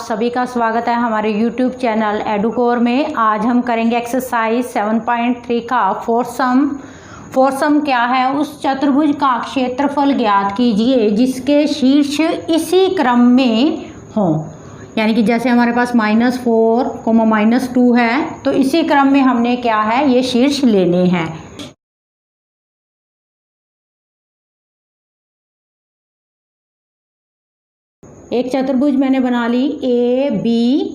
सभी का स्वागत है हमारे YouTube चैनल एडुकोर में। आज हम करेंगे एक्सरसाइज 7.3 का फोरसम क्या है, उस चतुर्भुज का क्षेत्रफल ज्ञात कीजिए जिसके शीर्ष इसी क्रम में हो। यानी कि जैसे हमारे पास -4, -2 है तो इसी क्रम में हमने क्या है ये शीर्ष लेने हैं। एक चतुर्भुज मैंने बना ली ABCD।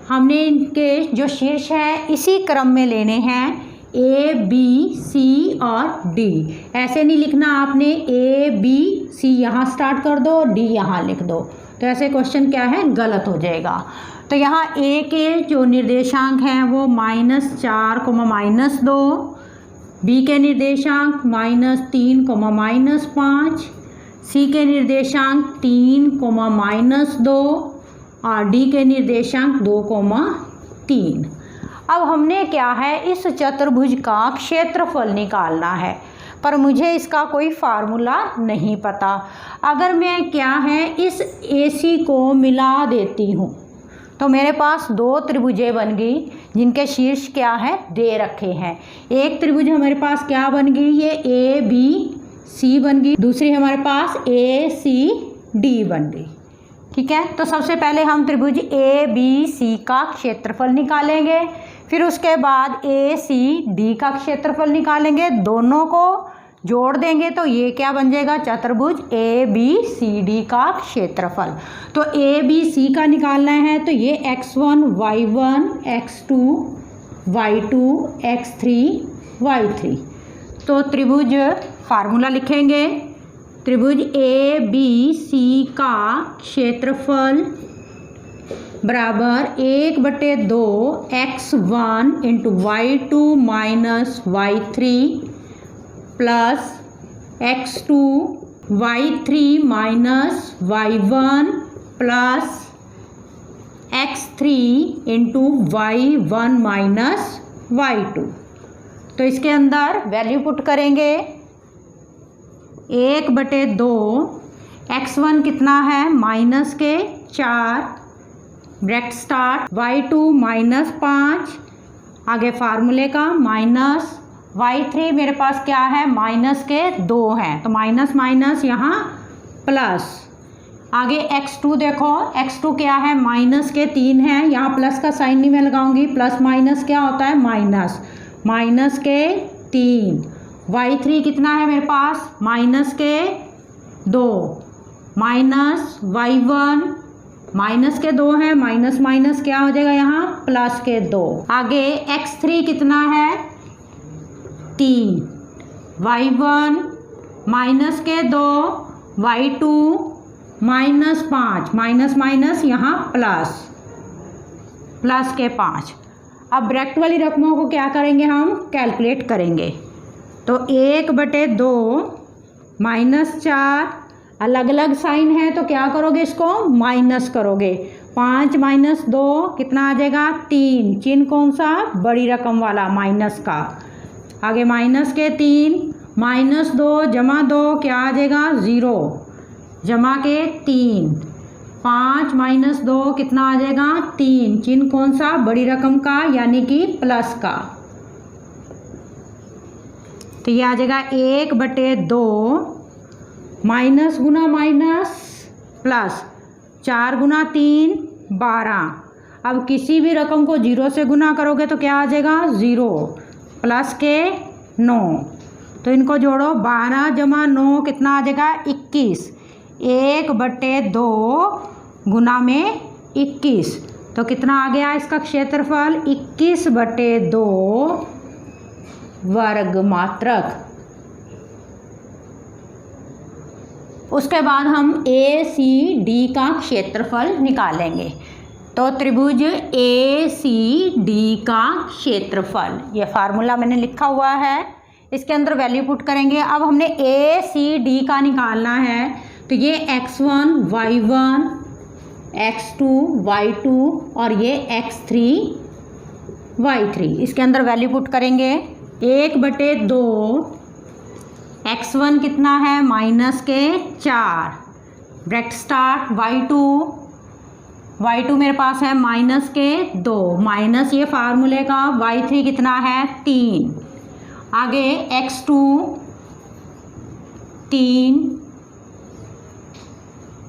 हमने इनके जो शीर्ष है इसी क्रम में लेने हैं ABC और D। ऐसे नहीं लिखना आपने ABC यहाँ स्टार्ट कर दो और D यहाँ लिख दो, तो ऐसे क्वेश्चन क्या है गलत हो जाएगा। तो यहाँ A के जो निर्देशांक हैं वो -4, -2, B के निर्देशांक -3, -5, C के निर्देशांक 3, -2 और D के निर्देशांक 2, 3। अब हमने क्या है इस चतुर्भुज का क्षेत्रफल निकालना है, पर मुझे इसका कोई फार्मूला नहीं पता। अगर मैं क्या है इस AC को मिला देती हूँ तो मेरे पास दो त्रिभुजें बन गई जिनके शीर्ष क्या है दे रखे हैं। एक त्रिभुज हमारे पास क्या बन गई, ये ABC बन गई, दूसरी हमारे पास ACD बन गई। ठीक है, तो सबसे पहले हम त्रिभुज ABC का क्षेत्रफल निकालेंगे, फिर उसके बाद ACD का क्षेत्रफल निकालेंगे, दोनों को जोड़ देंगे तो ये क्या बन जाएगा चतुर्भुज ABCD का क्षेत्रफल। तो ABC का निकालना है तो ये x1 y1 x2 y2 x3 y3। तो त्रिभुज फार्मूला लिखेंगे, त्रिभुज ABC का क्षेत्रफल बराबर 1/2 x1 × y2 - y3 plus x2 y3 - y1 plus x3 × y1 - y2। तो इसके अंदर वैल्यू पुट करेंगे 1/2 x1 कितना है -4 ब्रैकेट स्टार्ट, y2 -5 आगे फार्मूले का माइनस, y3 मेरे पास क्या है -2 है तो माइनस यहाँ प्लस, आगे x2 देखो x2 क्या है -3 है, यहाँ प्लस का साइन नहीं मैं लगाऊंगी, प्लस माइनस क्या होता है -3। y3 कितना है मेरे पास -2 माइनस y1 -2 है, माइनस क्या हो जाएगा यहाँ +2। आगे x3 कितना है 3, y1 -2 y2 -5 माइनस यहाँ प्लस के 5। अब ब्रैकेट वाली रकमों को क्या करेंगे हम कैलकुलेट करेंगे। तो 1/2 -4 अलग अलग साइन है तो क्या करोगे इसको माइनस करोगे, 5 - 2 कितना आ जाएगा 3, चिन्ह कौन सा बड़ी रकम वाला माइनस का, आगे -3 -2 जमा 2 क्या आ जाएगा 0 जमा के 3, 5 - 2 कितना आ जाएगा 3, चिन्ह कौन सा बड़ी रकम का यानी कि प्लस का। तो ये आ जाएगा 1/2 माइनस गुना माइनस प्लस, 4 × 3 12। अब किसी भी रकम को 0 से गुना करोगे तो क्या आ जाएगा 0 प्लस के 9, तो इनको जोड़ो 12 जमा 9 कितना आ जाएगा 21, 1/2 गुना में 21 तो कितना आ गया इसका क्षेत्रफल 21/2 वर्ग मात्रक। उसके बाद हम ACD का क्षेत्रफल निकालेंगे। तो त्रिभुज ACD का क्षेत्रफल, ये फार्मूला मैंने लिखा हुआ है, इसके अंदर वैल्यू पुट करेंगे। अब हमने ACD का निकालना है तो ये x1 y1 x2 y2 और ये x3 y3, इसके अंदर वैल्यू पुट करेंगे 1/2 x1 कितना है -4 ब्रैकेट स्टार्ट y2 मेरे पास है माइनस के 2 माइनस ये फार्मूले का y3 कितना है 3। आगे x2 3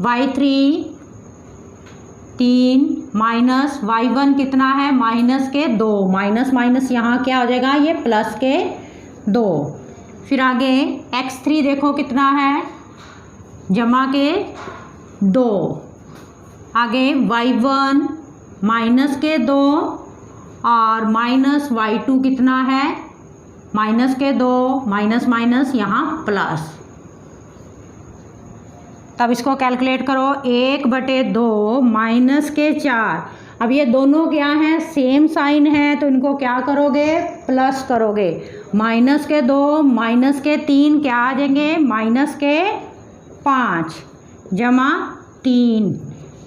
y3 3 माइनस y1 कितना है माइनस के 2 माइनस माइनस यहाँ क्या हो जाएगा ये प्लस के 2। फिर आगे x3 देखो कितना है जमा के 2। आगे y1 माइनस के 2 और माइनस y2 कितना है माइनस के 2 माइनस माइनस यहाँ प्लस। तब इसको कैलकुलेट करो 1/2 माइनस के 4। अब ये दोनों क्या हैं सेम साइन है तो इनको क्या करोगे प्लस करोगे। माइनस के 2 माइनस के 3 क्या आ जाएंगे माइनस के 5 जमा 3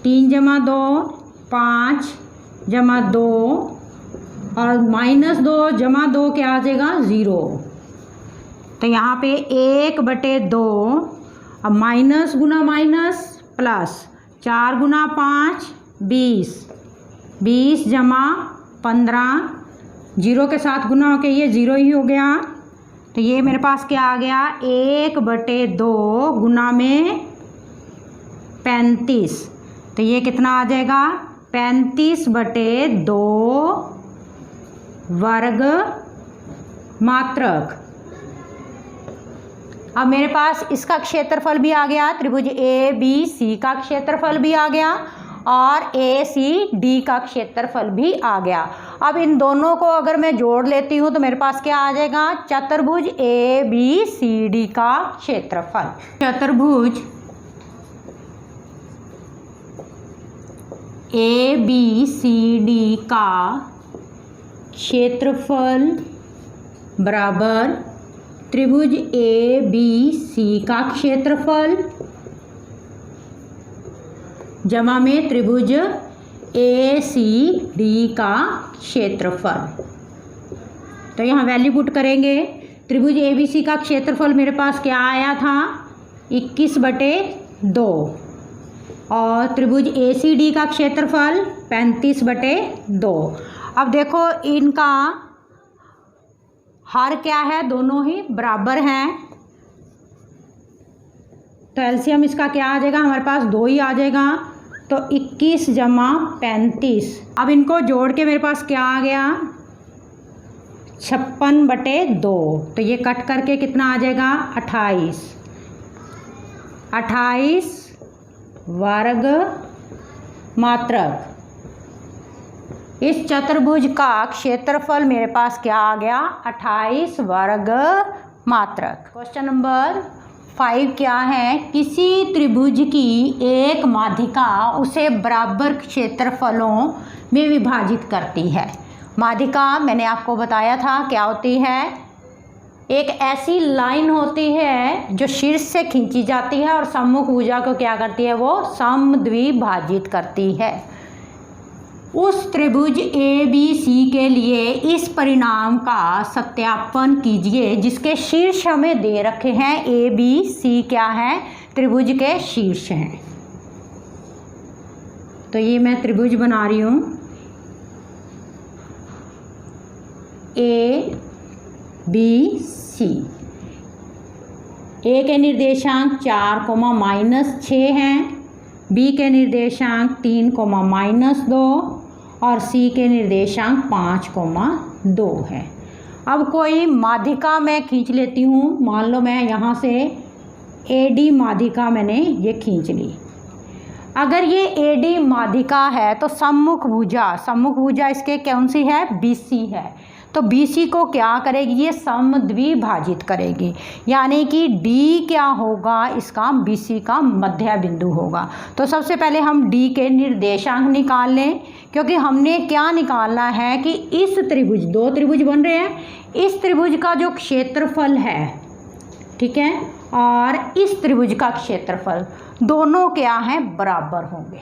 3 जमा 2 5 जमा 2 और माइनस 2 जमा 2 क्या आ जाएगा 0। तो यहाँ पे 1/2 अब माइनस गुना माइनस प्लस 4 गुना 5 20 20 जमा 15 जीरो के साथ गुना होके ये 0 ही हो गया। तो ये मेरे पास क्या आ गया 1/2 गुना में 35। तो ये कितना आ जाएगा 35/2 वर्ग मात्रक। अब मेरे पास इसका क्षेत्रफल भी आ गया त्रिभुज ABC का क्षेत्रफल भी आ गया और ACD का क्षेत्रफल भी आ गया। अब इन दोनों को अगर मैं जोड़ लेती हूँ तो मेरे पास क्या आ जाएगा चतुर्भुज ABCD का क्षेत्रफल। चतुर्भुज ABCD का क्षेत्रफल बराबर त्रिभुज ABC का क्षेत्रफल जमा में त्रिभुज ACD का क्षेत्रफल। तो यहाँ वैल्यू पुट करेंगे। त्रिभुज ABC का क्षेत्रफल मेरे पास क्या आया था 21/2 और त्रिभुज ACD का क्षेत्रफल 35/2। अब देखो इनका हर क्या है दोनों ही बराबर हैं तो एलसीएम इसका क्या आ जाएगा हमारे पास 2 ही आ जाएगा। तो 21 जमा 35। अब इनको जोड़ के मेरे पास क्या आ गया 56/2। तो ये कट करके कितना आ जाएगा 28 वर्ग मात्रक। इस चतुर्भुज का क्षेत्रफल मेरे पास क्या आ गया 28 वर्ग मात्रक। क्वेश्चन नंबर 5 क्या है किसी त्रिभुज की एक माध्यिका उसे बराबर क्षेत्रफलों में विभाजित करती है। माध्यिका मैंने आपको बताया था क्या होती है एक ऐसी लाइन होती है जो शीर्ष से खींची जाती है और सम्मुख भुजा को क्या करती है वो समद्विभाजित करती है। उस त्रिभुज ABC के लिए इस परिणाम का सत्यापन कीजिए जिसके शीर्ष हमें दे रखे हैं ABC क्या है त्रिभुज के शीर्ष हैं। तो ये मैं त्रिभुज बना रही हूँ ABC। A के निर्देशांक 4, -6 हैं, B के निर्देशांक 3, -2 और C के निर्देशांक 5, 2 है। अब कोई माध्यिका मैं खींच लेती हूँ। मान लो मैं यहाँ से AD माध्यिका मैंने ये खींच ली। अगर ये AD माध्यिका है तो सम्मुख भुजा इसके कौन सी है BC है। तो BC को क्या करेगी ये समद्विभाजित करेगी यानी कि D क्या होगा इसका BC का मध्य बिंदु होगा। तो सबसे पहले हम D के निर्देशांक निकाल लें क्योंकि हमने क्या निकालना है कि इस त्रिभुज 2 त्रिभुज बन रहे हैं इस त्रिभुज का जो क्षेत्रफल है ठीक है और इस त्रिभुज का क्षेत्रफल दोनों क्या हैं बराबर होंगे।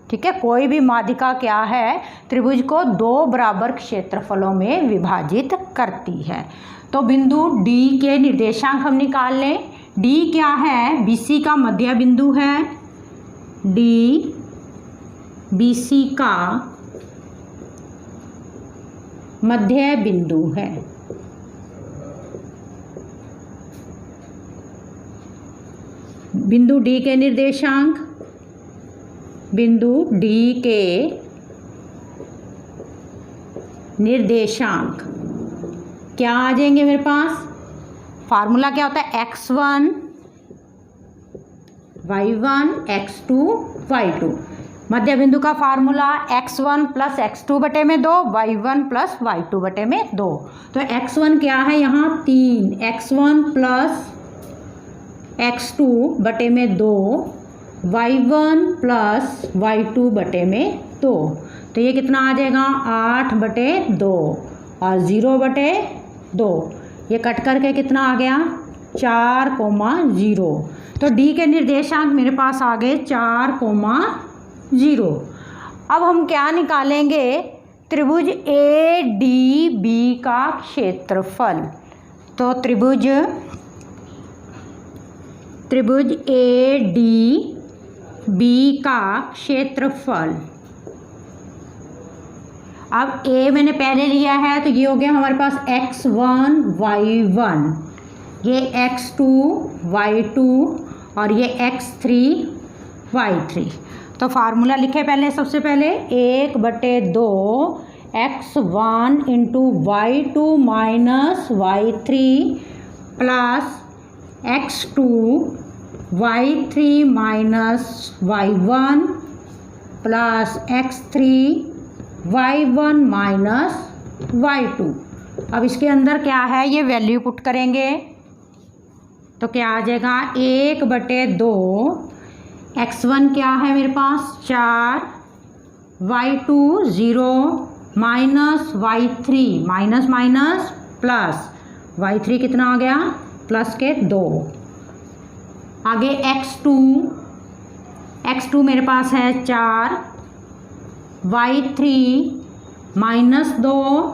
ठीक है कोई भी माध्यिका क्या है त्रिभुज को 2 बराबर क्षेत्रफलों में विभाजित करती है। तो बिंदु D के निर्देशांक हम निकाल लें। D क्या है BC का मध्य बिंदु है डी बी सी का मध्य बिंदु है। बिंदु डी के निर्देशांक, बिंदु डी के निर्देशांक क्या आ जाएंगे मेरे पास? फार्मूला क्या होता है? x1 y1 x2 y2। मध्य बिंदु का फार्मूला x1 प्लस x2 बटे में 2, y1 प्लस y2 बटे में 2। तो x1 क्या है यहाँ? 3, x1 प्लस x2 बटे में 2, y1 प्लस y2 बटे में 2। तो ये कितना आ जाएगा? 8 बटे 2 और 0 बटे 2। ये कट करके कितना आ गया? 4,0। तो डी के निर्देशांक मेरे पास आ गए 4,0। अब हम क्या निकालेंगे? त्रिभुज ए डी बी का क्षेत्रफल। तो त्रिभुज ए डी बी का क्षेत्रफल। अब ए मैंने पहले लिया है तो ये हो गया हमारे पास x1 y1, ये x2 y2 और ये x3 y3। तो फार्मूला लिखे पहले, सबसे पहले 1/2 x1 into y2 minus y3 plus x2 y3 minus y1 plus x3 y1 minus y2। अब इसके अंदर क्या है? ये वैल्यू पुट करेंगे तो क्या आ जाएगा? 1/2 x1 क्या है मेरे पास? 4, y2 0 minus y3 minus minus plus y3 कितना आ गया? प्लस के 2। आगे x2 मेरे पास है 4, y3 माइनस 2,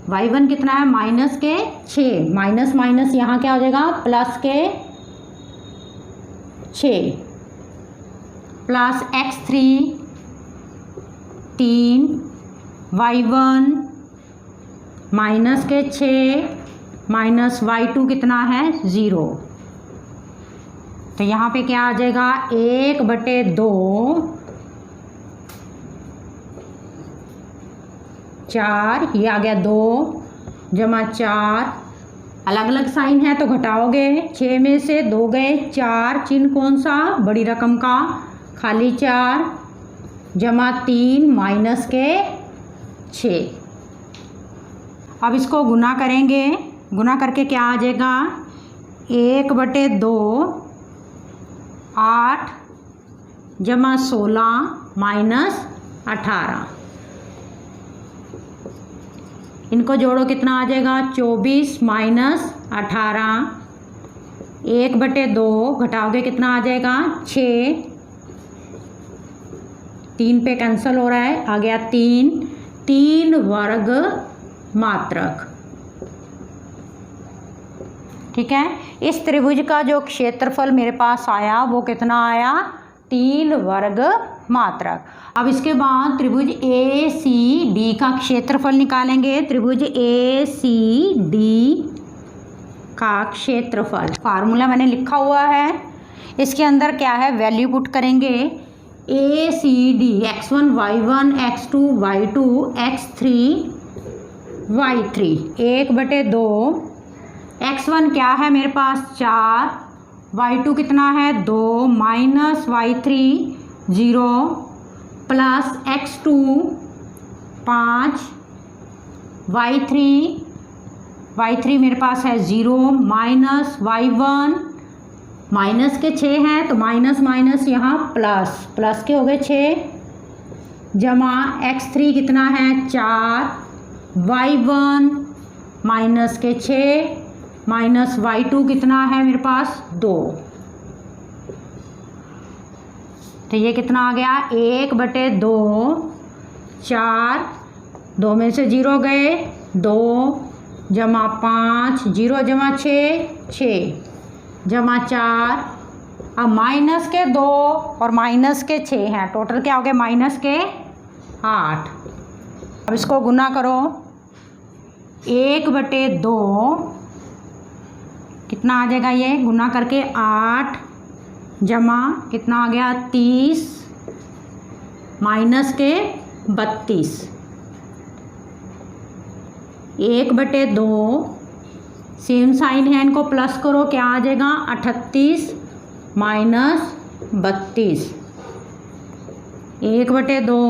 y1 कितना है? माइनस के 6, माइनस माइनस यहाँ क्या हो जाएगा? प्लस के 6 प्लस x3 3, y1 माइनस के 6 माइनस y2 कितना है? 0। तो यहाँ पे क्या आ जाएगा? 1/2 4, ये आ गया 2 जमा 4, अलग अलग साइन है तो घटाओगे, 6 में से 2 गए, 4 चिन्ह कौन सा? बड़ी रकम का, खाली 4 जमा 3 माइनस के 6। अब इसको गुना करेंगे, गुना करके क्या आ जाएगा? 1/2 8 जमा 16 माइनस 18। इनको जोड़ो कितना आ जाएगा? 24 माइनस 18। 1/2 घटाओगे कितना आ जाएगा? 6, 3 पे कैंसिल हो रहा है, आ गया 3 वर्ग मात्रक। ठीक है, इस त्रिभुज का जो क्षेत्रफल मेरे पास आया वो कितना आया? 3 वर्ग मात्रक। अब इसके बाद त्रिभुज ए सी डी का क्षेत्रफल निकालेंगे। त्रिभुज ए सी डी का क्षेत्रफल फार्मूला मैंने लिखा हुआ है, इसके अंदर क्या है? वैल्यू पुट करेंगे। ए C D x1 y1 x2 y2 x3 y3 1/2 x1 क्या है मेरे पास? 4, y2 कितना है? 2 minus y3 0 plus x2 5, y3 मेरे पास है 0 माइनस y1 माइनस के 6 हैं तो माइनस माइनस यहाँ प्लस, प्लस के हो गए 6 जमा x3 कितना है? 4, y1 माइनस के 6 माइनस y2 कितना है मेरे पास? 2। तो ये कितना आ गया? 1/2 4, 2 में से 0 गए, 2 जमा 5 0 जमा 6 6 जमा 4 अब माइनस के 2 और माइनस के 6 हैं, टोटल क्या हो गया माइनस के 8। अब इसको गुना करो, 1/2 कितना आ जाएगा, ये गुना करके 8 जमा कितना आ गया 30 माइनस के 32, 1/2 सेम साइन है, इनको प्लस करो क्या आ जाएगा 38 माइनस 32, 1/2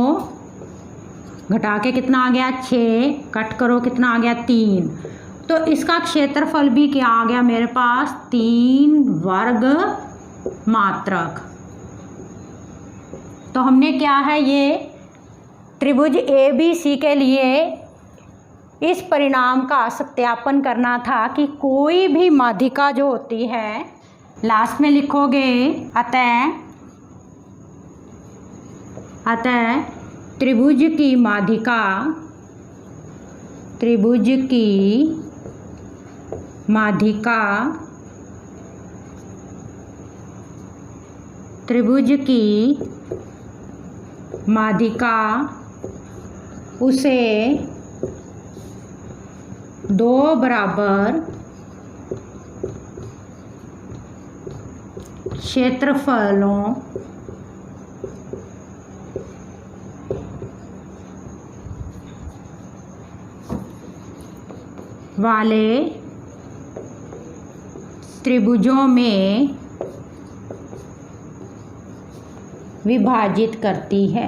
घटा के कितना आ गया 6, कट करो कितना आ गया 3। तो इसका क्षेत्रफल भी क्या आ गया मेरे पास 3 वर्ग मात्रक। तो हमने क्या है ये त्रिभुज ABC के लिए इस परिणाम का सत्यापन करना था कि कोई भी माध्यिका जो होती है, लास्ट में लिखोगे अतः त्रिभुज की माध्यिका उसे 2 बराबर क्षेत्रफलों वाले त्रिभुजों में विभाजित करती है।